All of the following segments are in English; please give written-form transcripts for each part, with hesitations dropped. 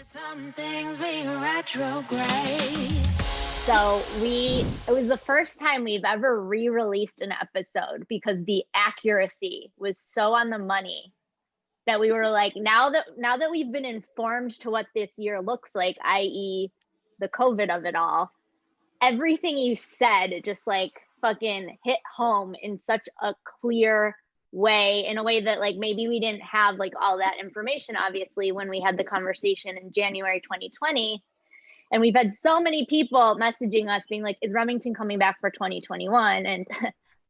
Some things be retrograde. So it was the first time we've ever re-released an episode because the accuracy was so on the money that we were like, now that we've been informed to what this year looks like, i.e. the COVID of it all, everything you said just like fucking hit home in such a clear way, in a way that like maybe we didn't have like all that information obviously when we had the conversation in January 2020. And we've had so many people messaging us being like, is Remington coming back for 2021? And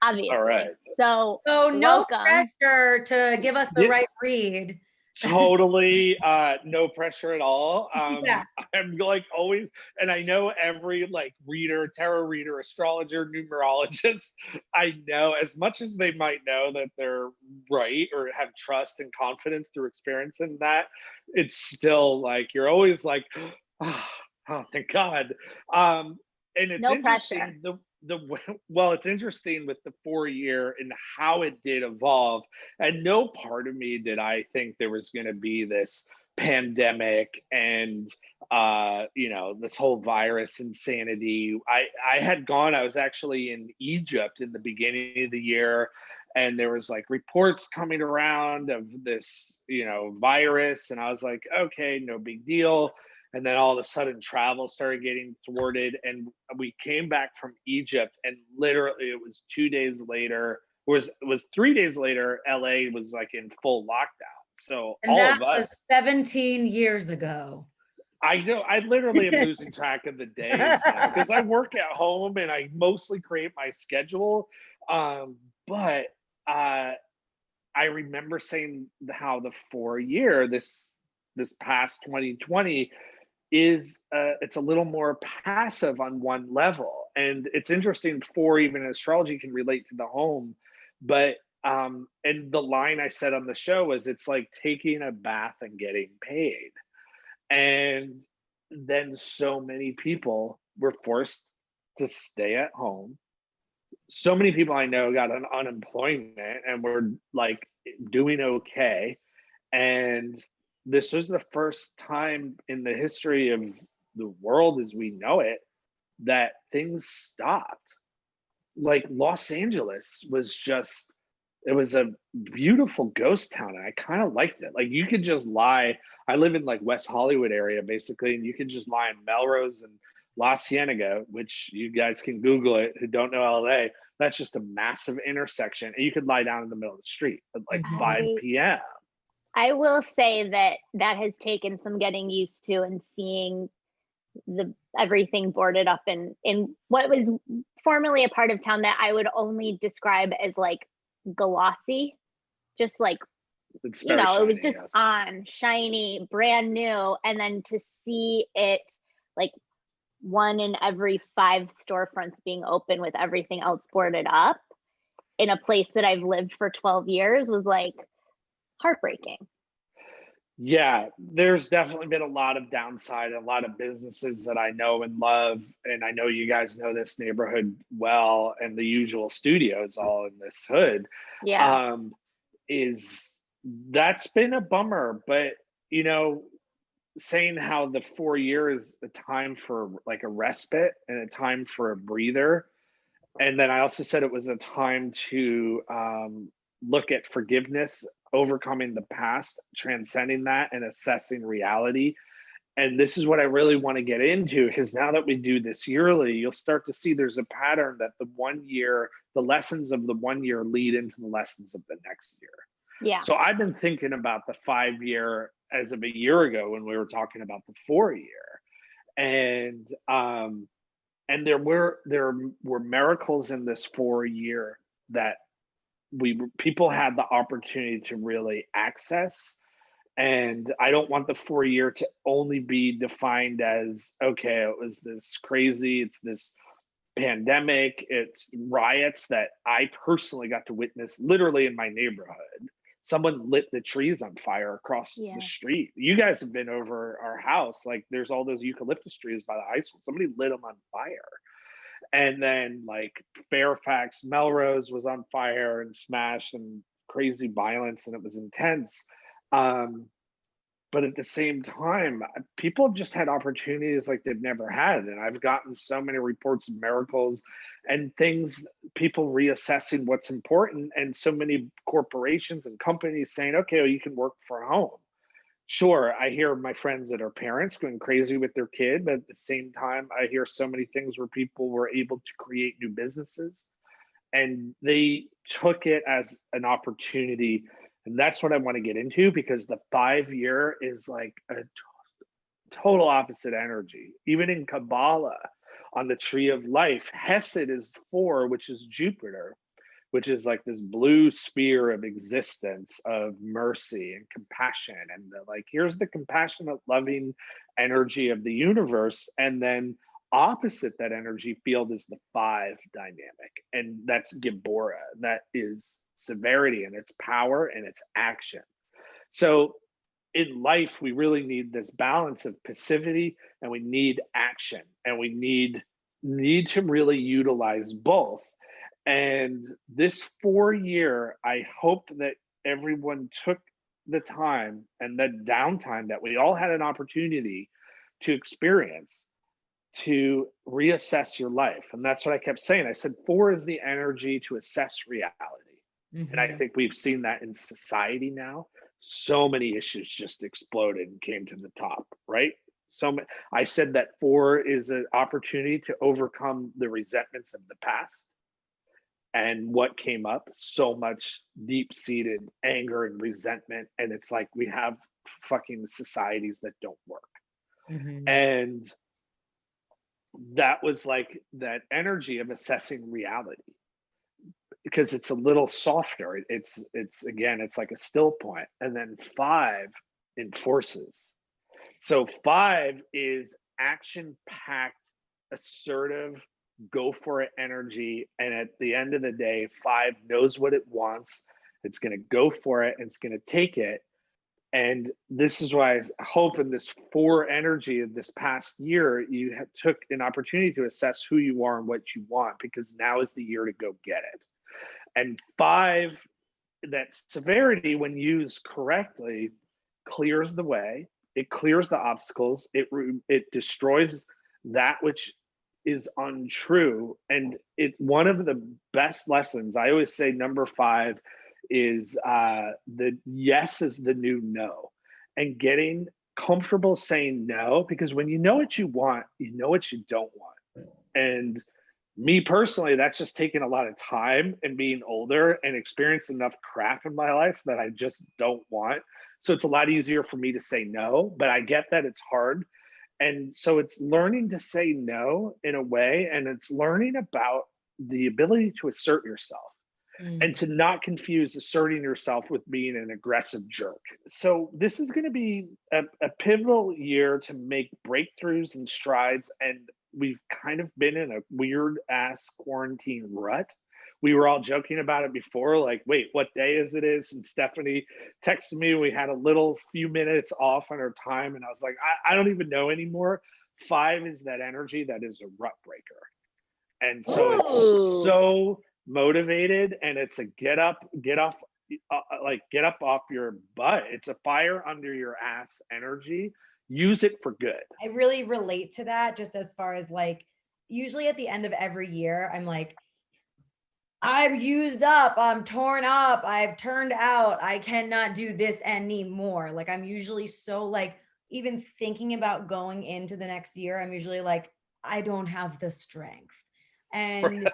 obviously. All right. So no welcome. pressure to give us the right read. Totally no pressure at all. Yeah. I'm like always, and I know every like reader, tarot reader, astrologer, numerologist, I know as much as they might know that they're right or have trust and confidence through experience in that, it's still like you're always like, oh thank God. And it's No interesting pressure. well, it's interesting with the 4-year and how it did evolve. And no part of me did I think there was going to be this pandemic and this whole virus insanity. I was actually in Egypt in the beginning of the year, and there was like reports coming around of this virus, and I was like, okay, no big deal. And then all of a sudden travel started getting thwarted, and we came back from Egypt, and literally it was 2 days later, it was 3 days later, LA was like in full lockdown. So And all that of us was 17 years ago. I know, I literally am losing track of the days now because I work at home and I mostly create my schedule. But I remember saying how the 4-year, this past 2020, is it's a little more passive on one level. And it's interesting, for even astrology can relate to the home, but and the line I said on the show was, it's like taking a bath and getting paid. And then so many people were forced to stay at home. So many people I know got an unemployment and were like doing okay. And this was the first time in the history of the world as we know it that things stopped. Like Los Angeles was just, it was a beautiful ghost town, and I kind of liked it. Like you could just lie. I live in like West Hollywood area basically, and you could just lie in Melrose and La Cienega, which you guys can Google it who don't know LA. That's just a massive intersection, and you could lie down in the middle of the street at like 5 p.m. I will say that has taken some getting used to, and seeing everything boarded up in what was formerly a part of town that I would only describe as like glossy, just like It's very shiny, it was just yes. on, shiny, brand new. And then to see it like 1 in every 5 storefronts being open with everything else boarded up in a place that I've lived for 12 years was like heartbreaking. Yeah, there's definitely been a lot of downside, a lot of businesses that I know and love, and I know you guys know this neighborhood well, and the usual studios all in this hood. Yeah. That's been a bummer, but saying how the 4-year is a time for like a respite and a time for a breather. And then I also said it was a time to look at forgiveness, overcoming the past, transcending that, and assessing reality. And this is what I really want to get into, because now that we do this yearly, you'll start to see there's a pattern that the lessons of the 1 year lead into the lessons of the next year. Yeah. So I've been thinking about the 5-year as of a year ago when we were talking about the 4-year. And there were miracles in this 4-year that people had the opportunity to really access. And I don't want the 4-year to only be defined as, okay, it was this crazy, it's this pandemic, it's riots that I personally got to witness literally in my neighborhood. Someone lit the trees on fire across the street. You guys have been over our house. Like there's all those eucalyptus trees by the high school. Somebody lit them on fire. And then like Fairfax, Melrose was on fire and smashed, and crazy violence, and it was intense. But But at the same time, people have just had opportunities like they've never had. And I've gotten so many reports of miracles and things, people reassessing what's important, and so many corporations and companies saying, okay, well, you can work from home. Sure, I hear my friends that are parents going crazy with their kid, but at the same time, I hear so many things where people were able to create new businesses and they took it as an opportunity. And that's what I want to get into, because the 5 year is like a total opposite energy. Even in Kabbalah, on the tree of life, Hesed is 4, which is Jupiter, which is like this blue spear of existence, of mercy and compassion. And like, here's the compassionate, loving energy of the universe. And then opposite that energy field is the 5 dynamic. And that's Gibora. That is severity, and it's power, and it's action. So in life, we really need this balance of passivity, and we need action, and we need to really utilize both. And this 4 year, I hope that everyone took the time and the downtime that we all had an opportunity to experience, to reassess your life. And that's what I kept saying. I said 4 is the energy to assess reality. And I think we've seen that in society now. So many issues just exploded and came to the top, right? So I said that 4 is an opportunity to overcome the resentments of the past. And what came up, so much deep-seated anger and resentment. And it's like we have fucking societies that don't work. And that was like that energy of assessing reality, because it's a little softer. It's again, it's like a still point. And then 5 enforces. So 5 is action-packed, assertive, go for it energy. And at the end of the day, 5 knows what it wants. It's going to go for it, and it's going to take it. And this is why I hope in this 4 energy of this past year, you took an opportunity to assess who you are and what you want, because now is the year to go get it. And 5, that severity, when used correctly, clears the way. It clears the obstacles. It destroys that which is untrue. And it's one of the best lessons. I always say number 5 is the yes is the new no, and getting comfortable saying no, because when you know what you want, you know what you don't want. And me personally, that's just taken a lot of time and being older and experienced enough crap in my life that I just don't want. So it's a lot easier for me to say no, but I get that it's hard. And so it's learning to say no in a way, and it's learning about the ability to assert yourself. And to not confuse asserting yourself with being an aggressive jerk. So this is going to be a pivotal year to make breakthroughs and strides. And we've kind of been in a weird ass quarantine rut. We were all joking about it before, like, wait, what day is it? And Stephanie texted me. We had a little few minutes off on our time. And I was like, I don't even know anymore. 5 is that energy that is a rut breaker. And so it's so motivated, and it's a get up off your butt. It's a fire under your ass energy. Use it for good. I really relate to that, just as far as like, usually at the end of every year, I'm like, I'm used up, I'm torn up, I've turned out, I cannot do this anymore. Like, I'm usually so like, even thinking about going into the next year, I'm usually like, I don't have the strength. And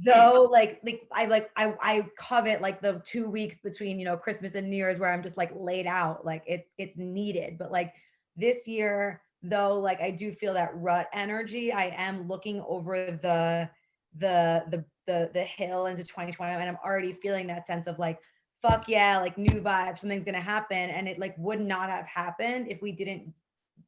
though I covet like the 2 weeks between, Christmas and New Year's, where I'm just like laid out, like it's needed. But like this year, though, like I do feel that rut energy. I am looking over the hill into 2020, and I'm already feeling that sense of like, fuck yeah, like new vibe, something's gonna happen. And it like would not have happened if we didn't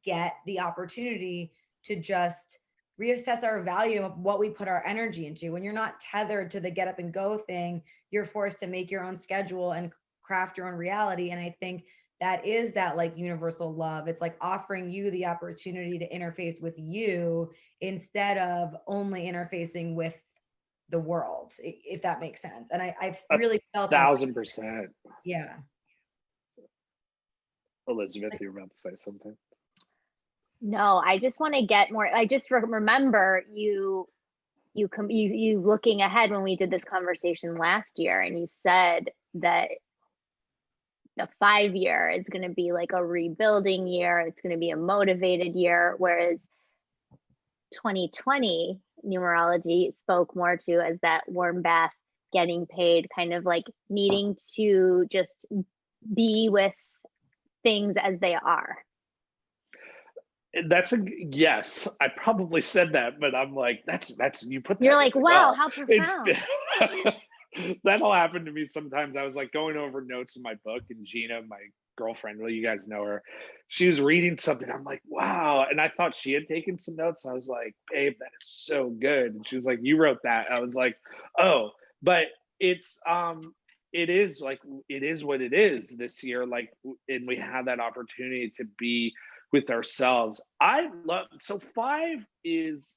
get the opportunity to just reassess our value of what we put our energy into. When you're not tethered to the get up and go thing, you're forced to make your own schedule and craft your own reality. And I think that is that like universal love. It's like offering you the opportunity to interface with you instead of only interfacing with the world, if that makes sense. And I've really felt 1,000%. Yeah. Elizabeth, you're about to say something. No, I just want to get more. I just remember you looking ahead when we did this conversation last year, and you said that the 5-year is going to be like a rebuilding year. It's going to be a motivated year, whereas 2020 numerology spoke more to as that warm bath, getting paid, kind of like needing to just be with things as they are. That's a yes. I probably said that, but I'm like, that's you put that. You're like, really wow, well. how profound. That'll happen to me sometimes. I was like going over notes in my book, and Gina, my girlfriend, well, you guys know her, she was reading something. I'm like, wow. And I thought she had taken some notes. I was like, babe, that is so good. And she was like, you wrote that. I was like, oh, but it's it is like, it is what it is this year. Like, and we have that opportunity to be with ourselves. I love, so 5 is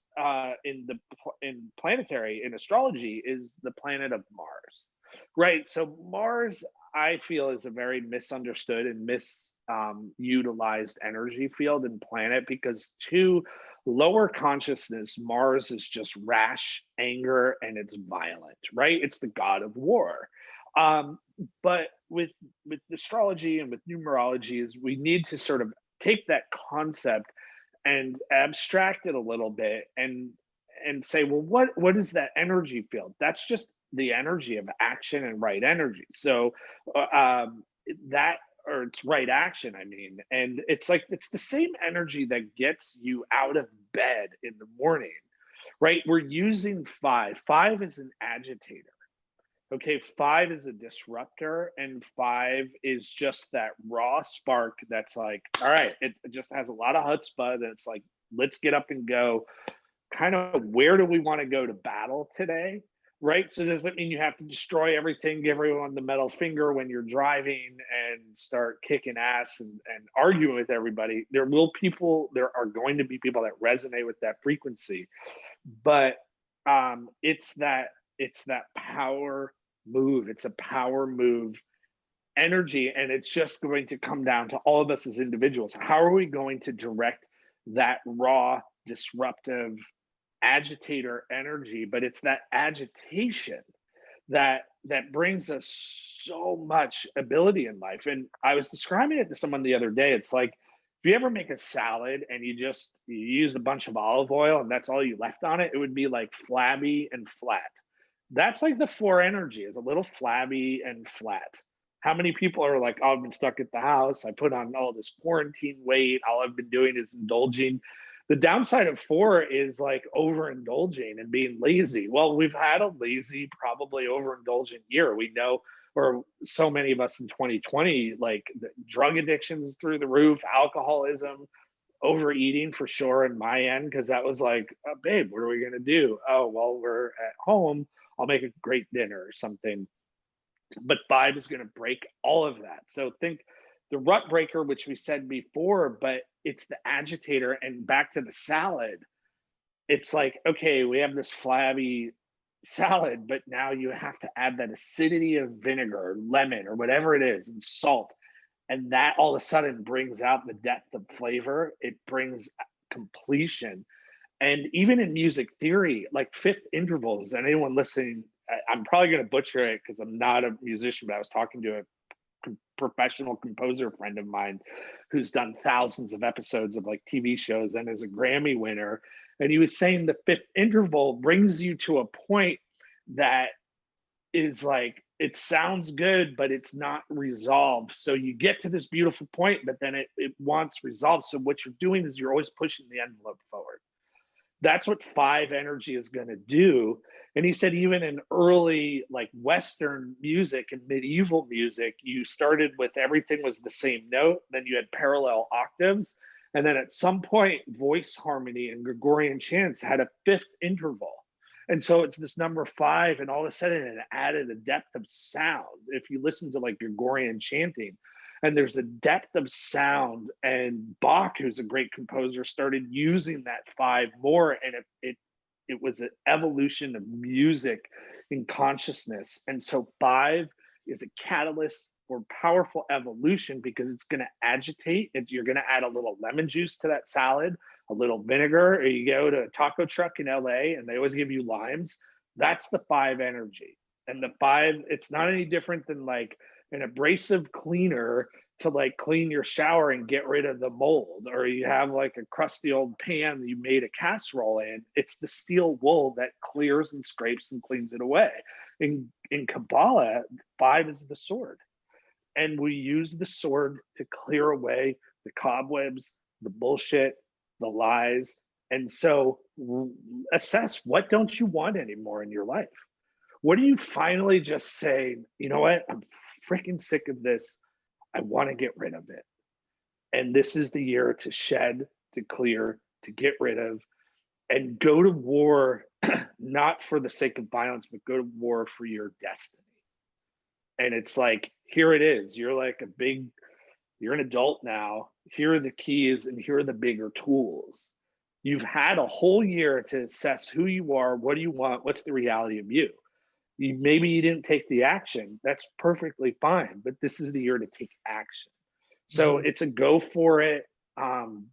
in planetary, in astrology, is the planet of Mars, right? So Mars, I feel, is a very misunderstood and utilized energy field and planet, because to lower consciousness, Mars is just rash, anger, and it's violent, right? It's the god of war. But with astrology and with numerology, is we need to sort of take that concept and abstract it a little bit and say, well, what is that energy field? That's just the energy of action and right energy. So that, or it's right action, I mean, and it's like, it's the same energy that gets you out of bed in the morning, right? We're using 5. 5 is an agitator. Okay, 5 is a disruptor, and 5 is just that raw spark that's like, all right, it just has a lot of chutzpah, that it's like, let's get up and go. Kind of, where do we want to go to battle today, right? So does that mean you have to destroy everything, give everyone the middle finger when you're driving, and start kicking ass and arguing with everybody? There are going to be people that resonate with that frequency, but it's that power move. It's a power move energy, and it's just going to come down to all of us as individuals. How are we going to direct that raw, disruptive agitator energy? But it's that agitation that brings us so much ability in life. And I was describing it to someone the other day. It's like, if you ever make a salad and you use a bunch of olive oil and that's all you left on it, it would be like flabby and flat. That's like the 4 energy, is a little flabby and flat. How many people are like, oh, I've been stuck at the house, I put on all this quarantine weight, all I've been doing is indulging. The downside of 4 is like overindulging and being lazy. Well, we've had a lazy, probably overindulgent year. We know, or so many of us in 2020, like the drug addictions through the roof, alcoholism, overeating for sure in my end, because that was like, oh, babe, what are we going to do? Oh, well, we're at home. I'll make a great dinner or something. But 5 is going to break all of that. So think the rut breaker, which we said before, but it's the agitator. And back to the salad, it's like, okay, we have this flabby salad, but now you have to add that acidity of vinegar or lemon or whatever it is, and salt. And that all of a sudden brings out the depth of flavor. It brings completion. And even in music theory, like 5th intervals, and anyone listening, I'm probably going to butcher it because I'm not a musician, but I was talking to a professional composer friend of mine who's done thousands of episodes of like TV shows and is a Grammy winner. And he was saying the 5th interval brings you to a point that is like, it sounds good, but it's not resolved. So you get to this beautiful point, but then it wants resolved. So what you're doing is you're always pushing the envelope forward. That's what 5 energy is going to do. And he said, even in early like Western music and medieval music, you started with everything was the same note, then you had parallel octaves. And then at some point, voice harmony and Gregorian chants had a 5th interval. And so it's this number 5, and all of a sudden it added a depth of sound. If you listen to like Gregorian chanting, and there's a depth of sound, and Bach, who's a great composer, started using that 5 more, and it was an evolution of music in consciousness. And so 5 is a catalyst or powerful evolution because it's going to agitate. You're going to add a little lemon juice to that salad, a little vinegar, or you go to a taco truck in LA and they always give you limes. That's the 5 energy. And the 5, it's not any different than like an abrasive cleaner to like clean your shower and get rid of the mold, or you have like a crusty old pan that you made a casserole in. It's the steel wool that clears and scrapes and cleans it away. In Kabbalah, 5 is the sword, and we use the sword to clear away the cobwebs, the bullshit, the lies. And so assess, what don't you want anymore in your life? What do you finally just say, you know what, I'm freaking sick of this, I want to get rid of it. And this is the year to shed, to clear, to get rid of, and go to war, not for the sake of violence, but go to war for your destiny. And it's like, here it is. You're like you're an adult now. Here are the keys and here are the bigger tools. You've had a whole year to assess who you are, what do you want, what's the reality of you. Maybe you didn't take the action. That's perfectly fine, but this is the year to take action. So it's a go for it.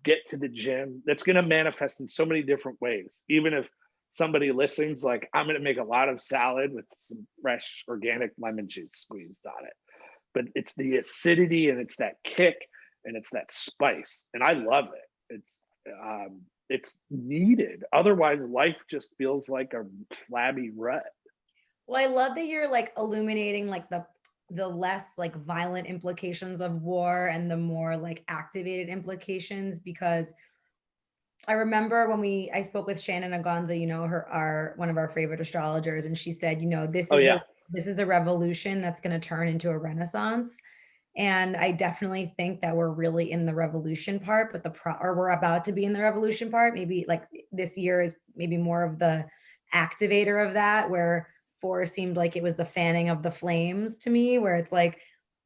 Get to the gym. That's going to manifest in so many different ways. Even if somebody listens, like, I'm going to make a lot of salad with some fresh organic lemon juice squeezed on it. But it's the acidity and it's that kick and it's that spice. And I love it. It's needed. Otherwise, life just feels like a flabby rut. Well, I love that you're like illuminating like the less like violent implications of war and the more like activated implications, because I remember when I spoke with Shannon Agonza, you know, one of our favorite astrologers, and she said, you know, this is a revolution that's going to turn into a renaissance. And I definitely think that we're really in the revolution part, but we're about to be in the revolution part. Maybe like this year is maybe more of the activator of that, where 4 seemed like it was the fanning of the flames to me, where it's like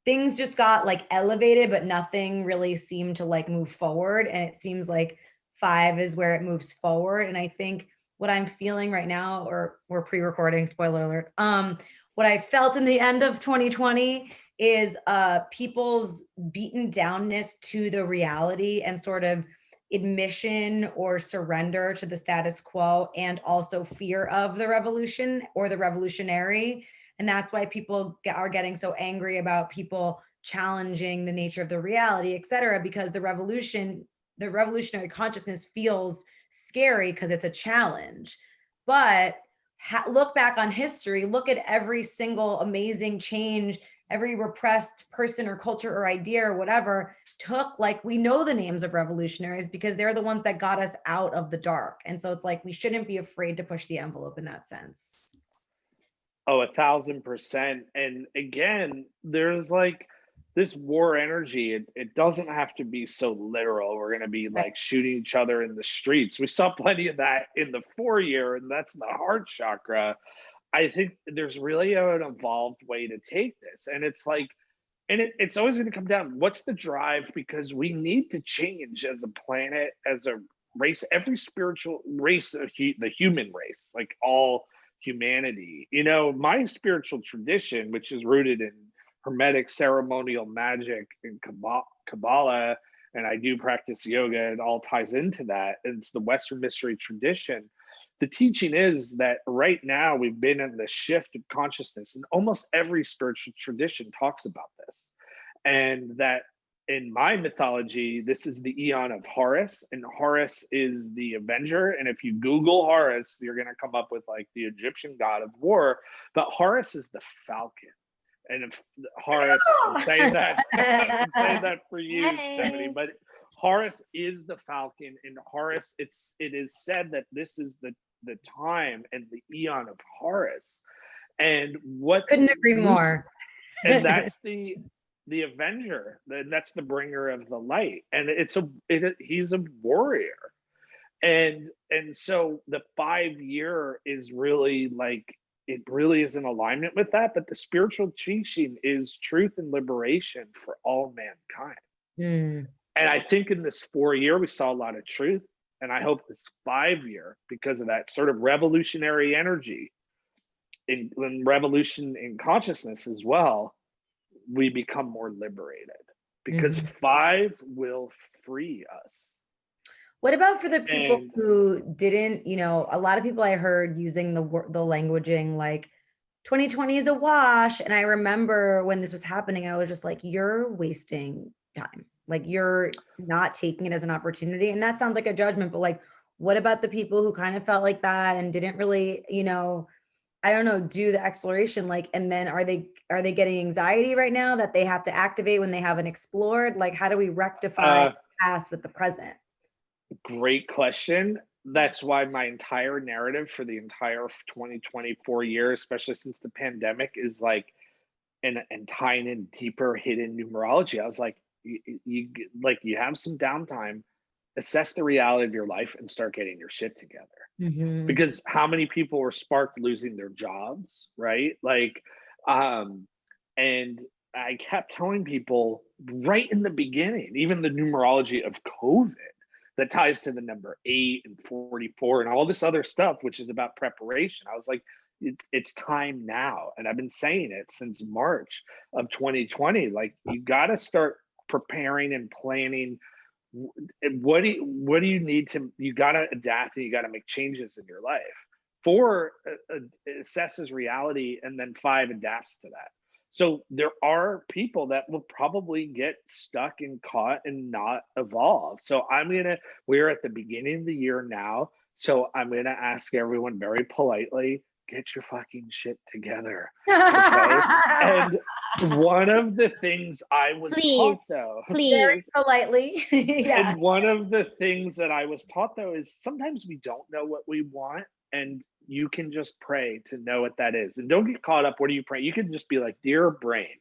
things just got like elevated, but nothing really seemed to like move forward. And it seems like 5 is where it moves forward. And I think what I'm feeling right now, or we're pre-recording, spoiler alert, what I felt in the end of 2020 is people's beaten downness to the reality and sort of admission or surrender to the status quo, and also fear of the revolution or the revolutionary. And that's why people are getting so angry about people challenging the nature of the reality, et cetera, because the revolutionary consciousness feels scary because it's a challenge. But look back on history, look at every single amazing change, every repressed person or culture or idea or whatever took, like, we know the names of revolutionaries because they're the ones that got us out of the dark. And so it's like, we shouldn't be afraid to push the envelope in that sense. Oh, 1,000%. And again, there's like this war energy. It doesn't have to be so literal. We're going to be like shooting each other in the streets. We saw plenty of that in the 4 year, and that's the heart chakra. I think there's really an evolved way to take this. And it's like, and it's always going to come down, what's the drive? Because we need to change as a planet, as a race, every spiritual race, the human race, like all humanity. You know, my spiritual tradition, which is rooted in Hermetic ceremonial magic and Kabbalah, and I do practice yoga, it all ties into that. And it's the Western mystery tradition. The teaching is that right now we've been in the shift of consciousness, and almost every spiritual tradition talks about this. And that in my mythology, this is the eon of Horus, and Horus is the Avenger. And if you Google Horus, you're going to come up with like the Egyptian god of war. But Horus is the falcon. And if Horus, I'm saying that, I'm saying that for you, Stephanie, but Horus is the falcon, and Horus, it is said that this is the time and the eon of Horus. And what couldn't agree more. And that's the Avenger, that's the bringer of the light, and he's a warrior. And so the 5 year is really like, it really is in alignment with that. But the spiritual teaching is truth and liberation for all mankind. And I think in this 4 year, we saw a lot of truth. And I hope this 5 year, because of that sort of revolutionary energy in revolution in consciousness as well, we become more liberated, because 5 will free us. What about for the people And who didn't, a lot of people I heard using the languaging like 2020 is a wash. And I remember when this was happening, I was just like, you're wasting time. Like you're not taking it as an opportunity. And that sounds like a judgment, but like, what about the people who kind of felt like that and didn't really, I don't know, do the exploration? Like, and then are they getting anxiety right now that they have to activate when they haven't explored? Like, how do we rectify the past with the present? Great question. That's why my entire narrative for the entire 2024 year, especially since the pandemic, is like, and tying in deeper hidden numerology. I was like, you have some downtime, assess the reality of your life, and start getting your shit together. Because how many people were sparked losing their jobs, right? Like, and I kept telling people right in the beginning, even the numerology of COVID that ties to the number 8 and 44 and all this other stuff, which is about preparation. I was like, it's time now. And I've been saying it since March of 2020. Like, you got to start preparing and planning. What do you need to, you got to adapt and you got to make changes in your life. 4 assesses reality, and then 5 adapts to that. So there are people that will probably get stuck and caught and not evolve. So we're at the beginning of the year now. So I'm going to ask everyone very politely, get your fucking shit together. Okay. And one of the things I was taught, though, very politely. Yeah. And one of the things that I was taught, though, is sometimes we don't know what we want, and you can just pray to know what that is. And don't get caught up. What are you praying? You can just be like, dear brain,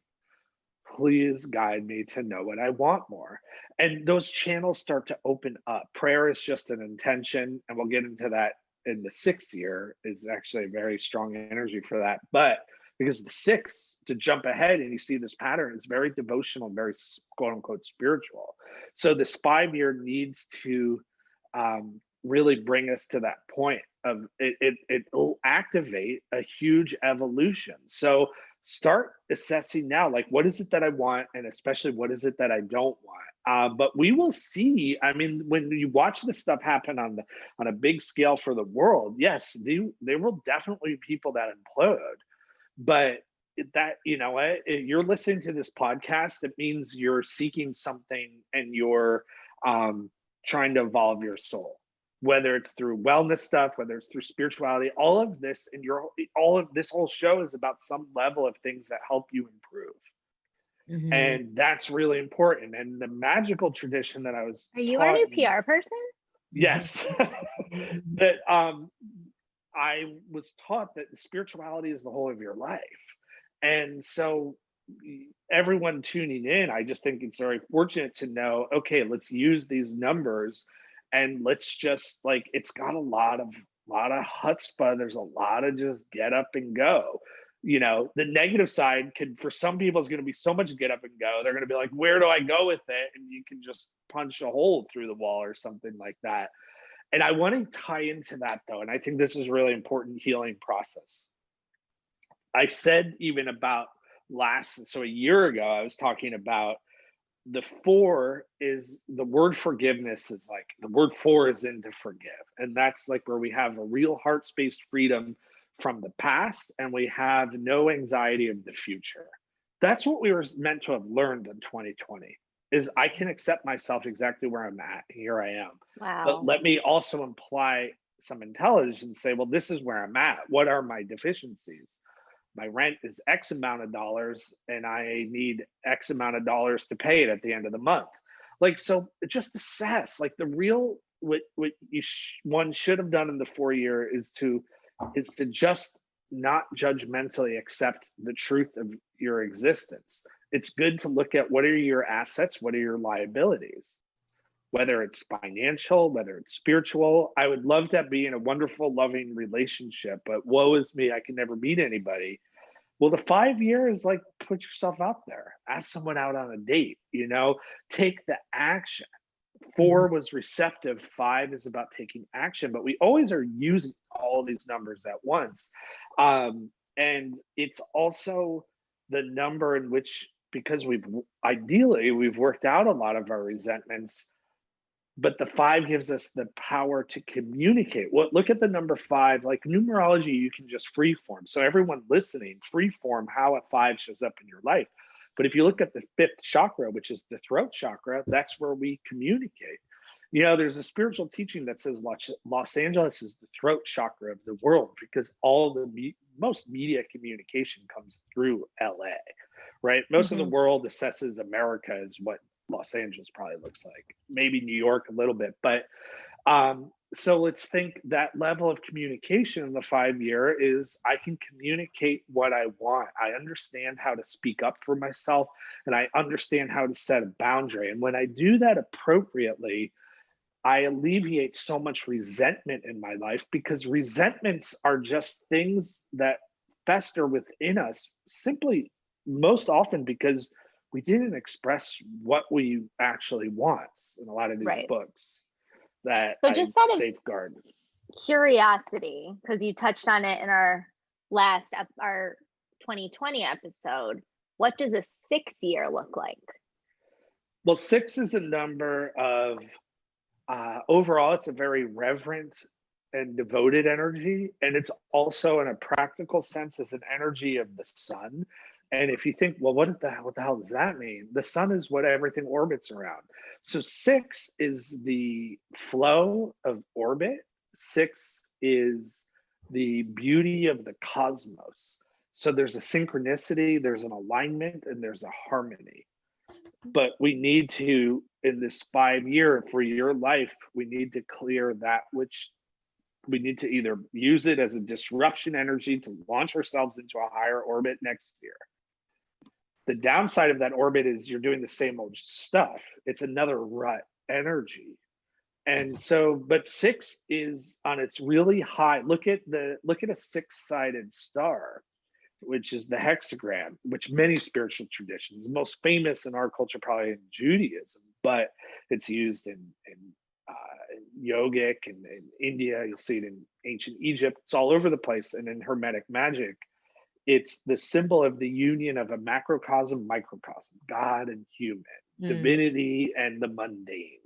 please guide me to know what I want more. And those channels start to open up. Prayer is just an intention, and we'll get into that in the 6th year, is actually a very strong energy for that. But because the 6, to jump ahead, and you see this pattern, is very devotional and very quote unquote spiritual. So this 5-year needs to really bring us to that point of it'll activate a huge evolution. So start assessing now, like, what is it that I want, and especially what is it that I don't want. But we will see. I mean, when you watch this stuff happen on a big scale for the world, yes, there will definitely be people that implode. But that, you're listening to this podcast, it means you're seeking something, and you're trying to evolve your soul, whether it's through wellness stuff, whether it's through spirituality. All of this, and all of this whole show is about some level of things that help you improve. And that's really important. And the magical tradition that I was Are you our new PR person? Yes. That I was taught that spirituality is the whole of your life. And so everyone tuning in, I just think it's very fortunate to know, okay, let's use these numbers, and let's just, like, it's got a lot of chutzpah. There's a lot of just get up and go. The negative side for some people is going to be so much get up and go. They're going to be like, where do I go with it? And you can just punch a hole through the wall or something like that. And I want to tie into that, though. And I think this is really important healing process. I said even about a year ago, I was talking about the 4 is the word forgiveness, is like the word 4 is in to forgive. And that's like where we have a real heart space freedom from the past, and we have no anxiety of the future. That's what we were meant to have learned in 2020, is I can accept myself exactly where I'm at. Here I am. Wow. But let me also imply some intelligence and say, well, this is where I'm at. What are my deficiencies? My rent is X amount of dollars, and I need X amount of dollars to pay it at the end of the month. Like, so just assess, like, the real, what one should have done in the 4-year is to just not judgmentally accept the truth of your existence. It's good to look at, what are your assets? What are your liabilities? Whether it's financial, whether it's spiritual. I would love to be in a wonderful, loving relationship, but woe is me, I can never meet anybody. Well, the 5-year is like, put yourself out there, ask someone out on a date, take the action. 4 was receptive, 5 is about taking action, but we always are using all of these numbers at once. And it's also the number in which because we've worked out a lot of our resentments, but the 5 gives us the power to communicate. Well, look at the number 5, like numerology, you can just freeform. So everyone listening, freeform how a 5 shows up in your life. But if you look at the 5th chakra, which is the throat chakra, that's where we communicate. You know, there's a spiritual teaching that says Los Angeles is the throat chakra of the world because all the most media communication comes through LA, right? Most of the world assesses America as what Los Angeles probably looks like, maybe New York a little bit. But so let's think that level of communication in the 5-year is I can communicate what I want. I understand how to speak up for myself, and I understand how to set a boundary. And when I do that appropriately, I alleviate so much resentment in my life, because resentments are just things that fester within us simply most often because we didn't express what we actually want in a lot of these books that So I just out of safeguard. curiosity, because you touched on it in our our 2020 episode, what does a 6-year look like? Well, 6 is a number of overall, it's a very reverent and devoted energy, and it's also, in a practical sense, is an energy of the sun. And if you think, well, what the hell does that mean? The sun is what everything orbits around. So 6 is the flow of orbit. 6 is the beauty of the cosmos. So there's a synchronicity, there's an alignment, and there's a harmony. But we need to, in this 5-year for your life, we need to clear that which we need to either use it as a disruption energy to launch ourselves into a higher orbit next year. The downside of that orbit is you're doing the same old stuff. It's another rut energy. And so, but 6 is on its really high. Look at a 6-sided star, which is the hexagram, which many spiritual traditions, most famous in our culture, probably in Judaism, but it's used in yogic and in India. You'll see it in ancient Egypt. It's all over the place. And in Hermetic magic, it's the symbol of the union of a macrocosm, microcosm, God and human, divinity and the mundane.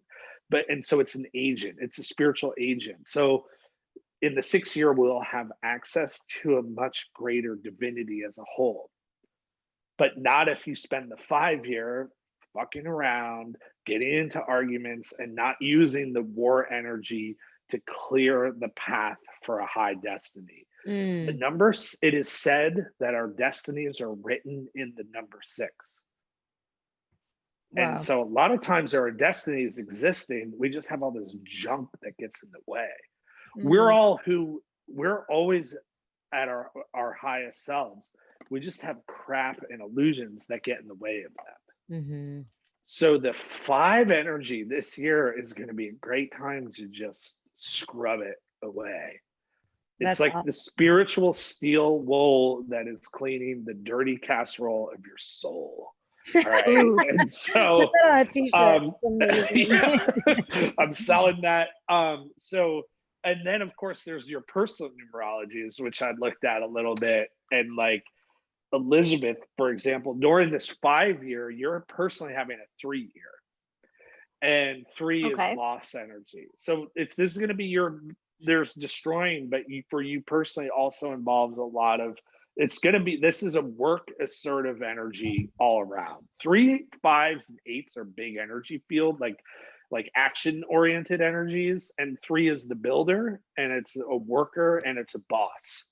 And so it's an agent, it's a spiritual agent. So in the 6-year, we'll have access to a much greater divinity as a whole. But not if you spend the 5-year fucking around, getting into arguments, and not using the war energy to clear the path for a high destiny. The numbers, it is said that our destinies are written in the number 6. Wow. And so a lot of times there are destinies existing, we just have all this junk that gets in the way. We're always at our highest selves. We just have crap and illusions that get in the way of that. So the 5 energy this year is going to be a great time to just scrub it away. It's like the spiritual steel wool that is cleaning the dirty casserole of your soul. All right. And so yeah, I'm selling that. And then of course there's your personal numerologies, which I looked at a little bit. And like Elizabeth, for example, during this 5-year, you're personally having a 3-year. And 3 is loss energy. So this is going to be there's destroying, but for you personally also involves a lot of, this is a work assertive energy all around. 3, 5s, and 8s are big energy field, like action oriented energies. And 3 is the builder, and it's a worker, and it's a boss.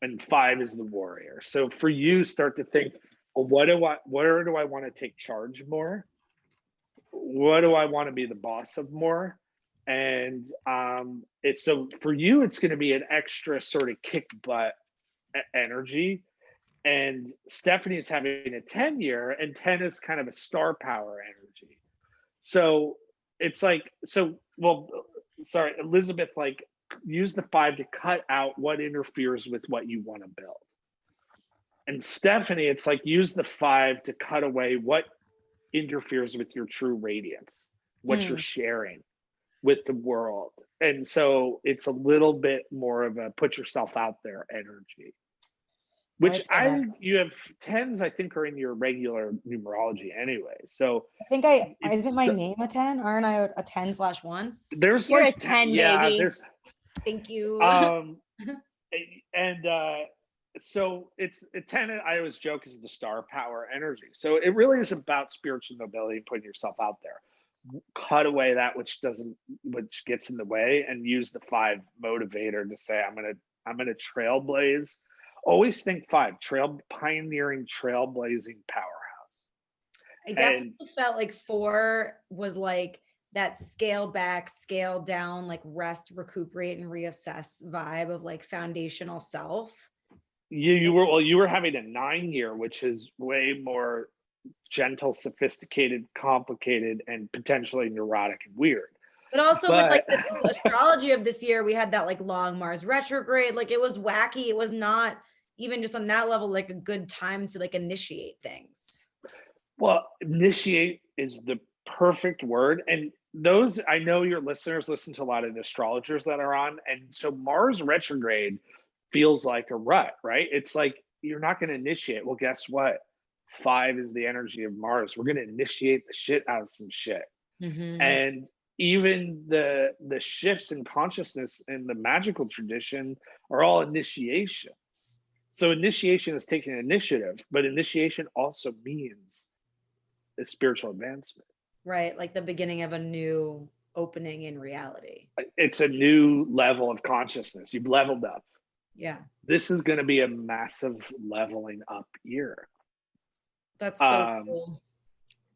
And 5 is the warrior. So for you, start to think, well, where do I want to take charge more? What do I want to be the boss of more? And so for you, it's going to be an extra sort of kick butt energy. And Stephanie is having a 10-year, and 10 is kind of a star power energy. So it's like, Elizabeth, like, use the 5 to cut out what interferes with what you want to build. And Stephanie, it's like, use the 5 to cut away what interferes with your true radiance, what you're sharing with the world. And so it's a little bit more of a put yourself out there energy. which that. you have 10s, I think, are in your regular numerology anyway. So I think isn't my name a 10? Aren't I a 10/1? there's You're like a 10, yeah, baby. there's Thank you. and so it's a 10. I always joke is the star power energy. So it really is about spiritual mobility and putting yourself out there. Cut away that which gets in the way, and use the 5 motivator to say I'm gonna trailblaze. Always think 5, pioneering, trailblazing powerhouse. I definitely felt like 4 was like that scale back, scale down, like rest, recuperate, and reassess vibe of like foundational self. You were having a 9-year, which is way more gentle, sophisticated, complicated, and potentially neurotic and weird. But also with like the astrology of this year, we had that like long Mars retrograde. Like it was wacky. It was not even just on that level, like a good time to like initiate things. Well, initiate is the perfect word. And those, I know your listeners listen to a lot of the astrologers that are on. And so Mars retrograde feels like a rut, right? It's like, you're not going to initiate. Well, guess what? 5 is the energy of Mars. We're going to initiate the shit out of some shit. Mm-hmm. And even the shifts in consciousness in the magical tradition are all initiation. So initiation is taking initiative, but initiation also means a spiritual advancement. Right. Like the beginning of a new opening in reality. It's a new level of consciousness. You've leveled up. Yeah. This is going to be a massive leveling up year. That's so cool.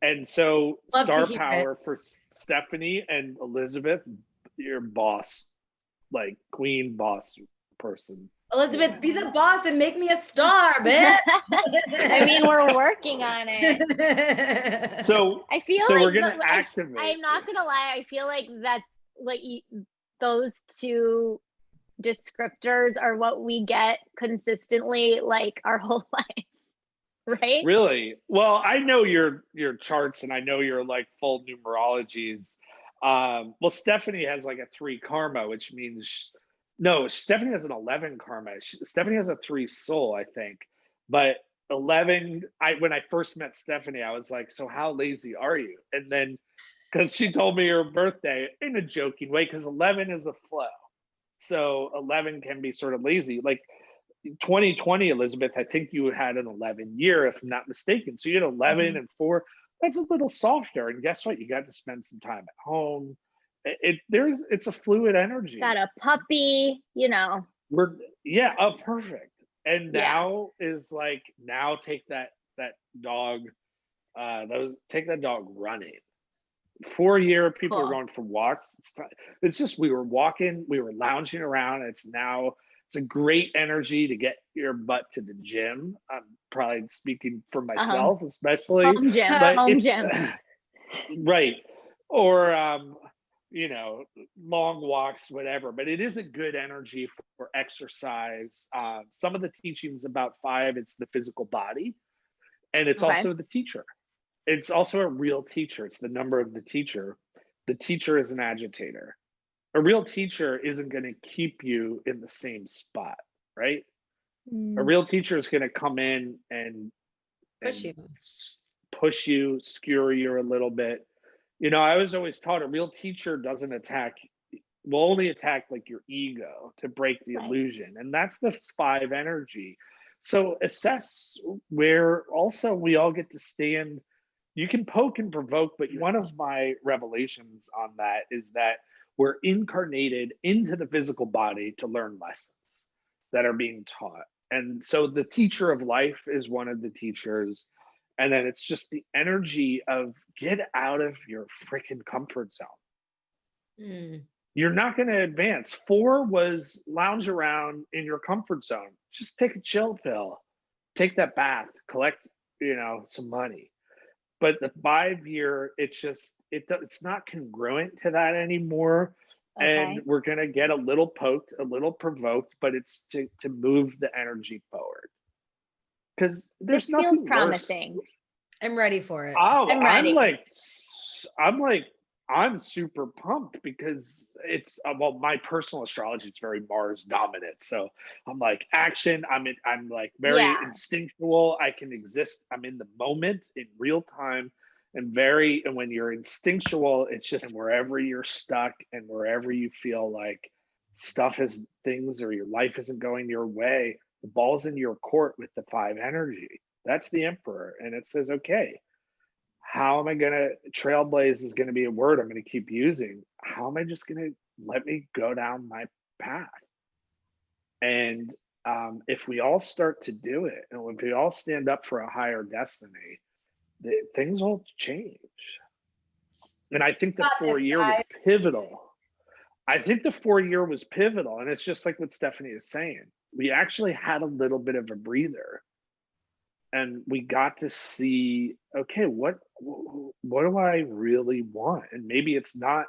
And so Love star to hear power for Stephanie and Elizabeth, your boss, like queen boss person. Elizabeth, be the boss and make me a star, bitch. I mean, we're working on it. So I feel so like we're gonna activate. I'm not gonna lie. I feel like that's like those 2 descriptors are what we get consistently, like our whole life, right? Really? Well, I know your charts, and I know your like full numerologies. Well, Stephanie has like a 3 karma, which means no, Stephanie has an 11 karma. Stephanie has a 3 soul, I think. But 11, when I first met Stephanie, I was like, so how lazy are you? And then, because she told me her birthday in a joking way, because 11 is a flow. So 11 can be sort of lazy. Like 2020, Elizabeth, I think you had an 11 year, if I'm not mistaken. So you had 11 and 4. That's a little softer. And guess what? You got to spend some time at home. It's a fluid energy. Got a puppy, you know. Perfect. And now is like, now take that dog, take that dog running. 4-year, people are going for walks. It's just, we were walking, we were lounging around. It's a great energy to get your butt to the gym. I'm probably speaking for myself, especially. Home gym. Right. Or long walks, whatever. But it is a good energy for exercise. Some of the teachings about 5, it's the physical body, and it's also the teacher. It's also a real teacher. It's the number of the teacher. The teacher is an agitator. A real teacher isn't going to keep you in the same spot, right? A real teacher is going to come in and push you, skewer you a little bit. I was always taught a real teacher will only attack like your ego to break the illusion. And that's the 5 energy. So assess where also we all get to stand. You can poke and provoke, but one of my revelations on that is that we're incarnated into the physical body to learn lessons that are being taught. And so the teacher of life is one of the teachers. And then it's just the energy of get out of your freaking comfort zone. You're not going to advance. 4 was lounge around in your comfort zone. Just take a chill pill, take that bath, collect, some money. But the 5-year, it's not congruent to that anymore. And we're going to get a little poked, a little provoked, but it's to move the energy forward. Because there's nothing promising. Worse. I'm ready for it. Oh, I'm ready. I'm like I'm super pumped because it's well, my personal astrology is very Mars dominant. So I'm like action. I'm like very Yeah. instinctual. I can exist. I'm in the moment in real time and when you're instinctual, it's just wherever you're stuck and wherever you feel like things or your life isn't going your way, the ball's in your court with the five energy. That's the emperor. And it says, okay, how am I going to trailblaze is going to be a word I'm going to keep using. How am I just going to let me go down my path? And if we all start to do it, and if we all stand up for a higher destiny, things will change. And I think the Got this, 4 year was guys. pivotal. I think the 4 year was pivotal. And it's just like what Stephanie is saying. We actually had a little bit of a breather. And we got to see, okay, what do I really want? And maybe it's not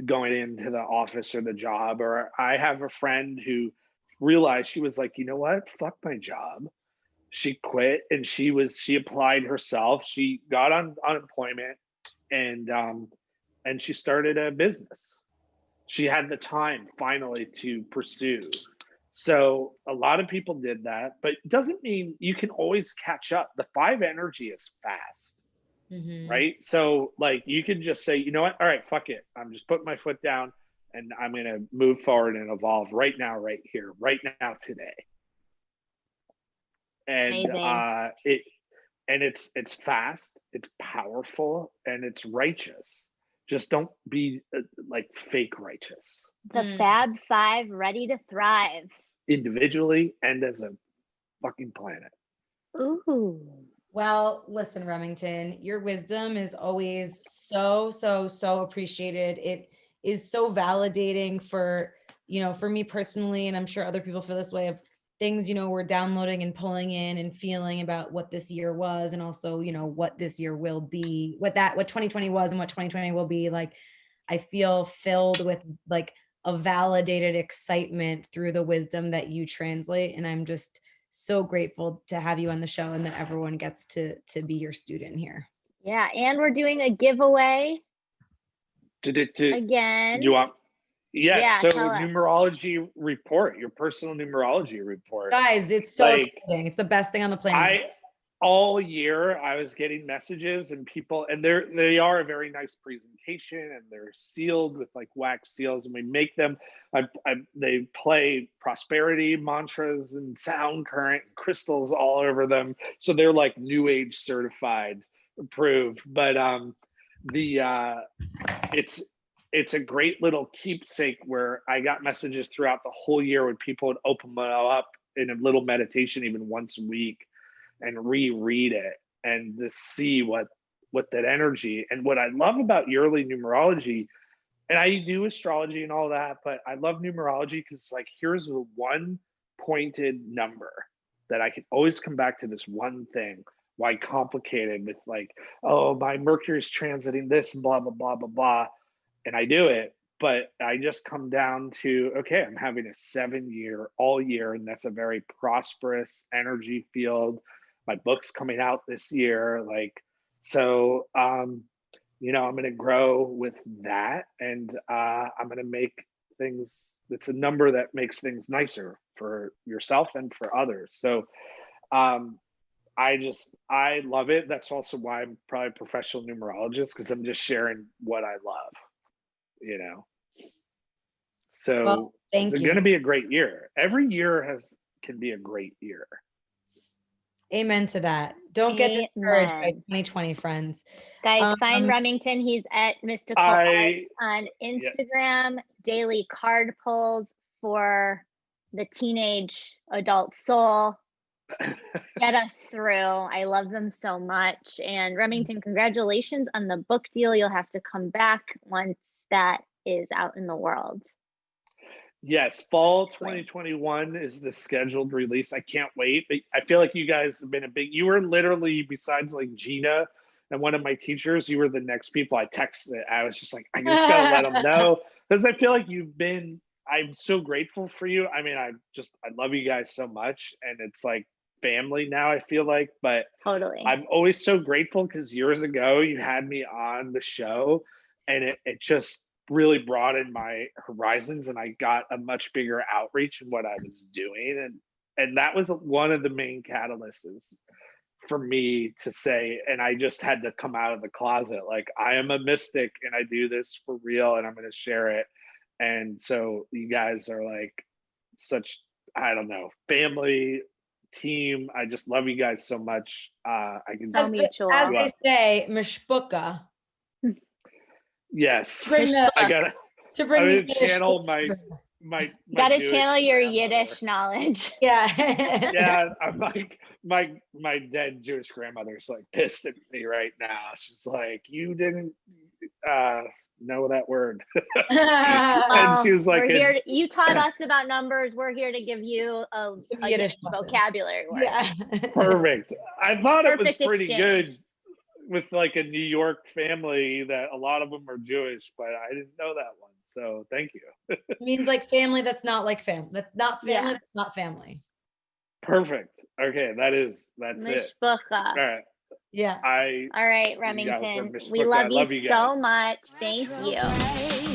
going into the office or the job. Or I have a friend who realized, she was like, you know what? Fuck my job. She quit and she applied herself. She got on unemployment and she started a business. She had the time finally to pursue. So a lot of people did that, but it doesn't mean you can always catch up. The five energy is fast, right? So like you can just say, you know what? All right, fuck it. I'm just putting my foot down and I'm going to move forward and evolve right now, right here, right now, today. And it's fast, it's powerful, and it's righteous. Just don't be like fake righteous. The Fab Five ready to thrive. Individually and as a fucking planet. Ooh. Well, listen, Remington, your wisdom is always so appreciated. It is so validating for, for me personally, and I'm sure other people feel this way, of things, we're downloading and pulling in and feeling about what this year was, and also, what this year will be, what 2020 was and what 2020 will be. Like, I feel filled with like a validated excitement through the wisdom that you translate. And I'm just so grateful to have you on the show and that everyone gets to be your student here. Yeah. And we're doing a giveaway again. You want? Yes. Yeah, so numerology report, your personal numerology report. Guys, it's so exciting. It's the best thing on the planet. All year I was getting messages and people, and they are a very nice presentation and they're sealed with like wax seals, and we make them. They play prosperity mantras and sound current crystals all over them, so they're like new age certified, approved. But it's a great little keepsake where I got messages throughout the whole year when people would open them up in a little meditation even once a week and reread it and to see what that energy. And what I love about yearly numerology, and I do astrology and all that, but I love numerology because like here's the one pointed number that I can always come back to, this one thing. Why complicated with like, oh, my Mercury's transiting this and blah blah blah blah blah, and I do it. But I just come down to, okay, I'm having a 7 year all year, and that's a very prosperous energy field. My book's coming out this year. Like, so, I'm going to grow with that, and I'm going to make things, it's a number that makes things nicer for yourself and for others. So, I love it. That's also why I'm probably a professional numerologist, because I'm just sharing what I love, So well, it's going to be a great year. Every year can be a great year. Amen to that. Don't get discouraged by 2020, friends. Guys, find Remington. He's at Mystical Art on Instagram. Daily card pulls for the teenage adult soul. Get us through. I love them so much. And Remington, congratulations on the book deal. You'll have to come back once that is out in the world. Yes, fall 2021 is the scheduled release. I can't wait. I feel like you guys have been you were literally, besides like Gina and one of my teachers, you were the next people I texted. I was just like, I just gotta let them know, because I feel like I'm so grateful for you. I mean, I love you guys so much, and it's like family now, I feel like. But totally, I'm always so grateful because years ago you had me on the show and it just really broadened my horizons, and I got a much bigger outreach in what I was doing, and that was one of the main catalysts for me to say, and I just had to come out of the closet, like, I am a mystic and I do this for real and I'm going to share it. And so you guys are like such, I don't know, family, team. I just love you guys so much. I can So just, mutual. As they say, mishpuka. yes, Bring the I gotta, To bring I'm the gonna channel my Gotta Jewish channel your grandmother. Yiddish knowledge. Yeah. Yeah, I'm like my dead Jewish grandmother's like pissed at me right now. She's like, you didn't know that word. And she was like, we're here you taught us about numbers. We're here to give you a Yiddish lessons. vocabulary word. Yeah. perfect. I thought it was Perfect pretty exchange. good with like a New York family that a lot of them are Jewish, but I didn't know that one. So thank you. It means like family that's not like family. That's not family, Yeah. that's not family. Perfect. Okay, that's it. All Mishpucha. right. Yeah. I All right, you guys are Remington. Mishpucha. We I love love you you so guys. much. Thank you. Retrograde.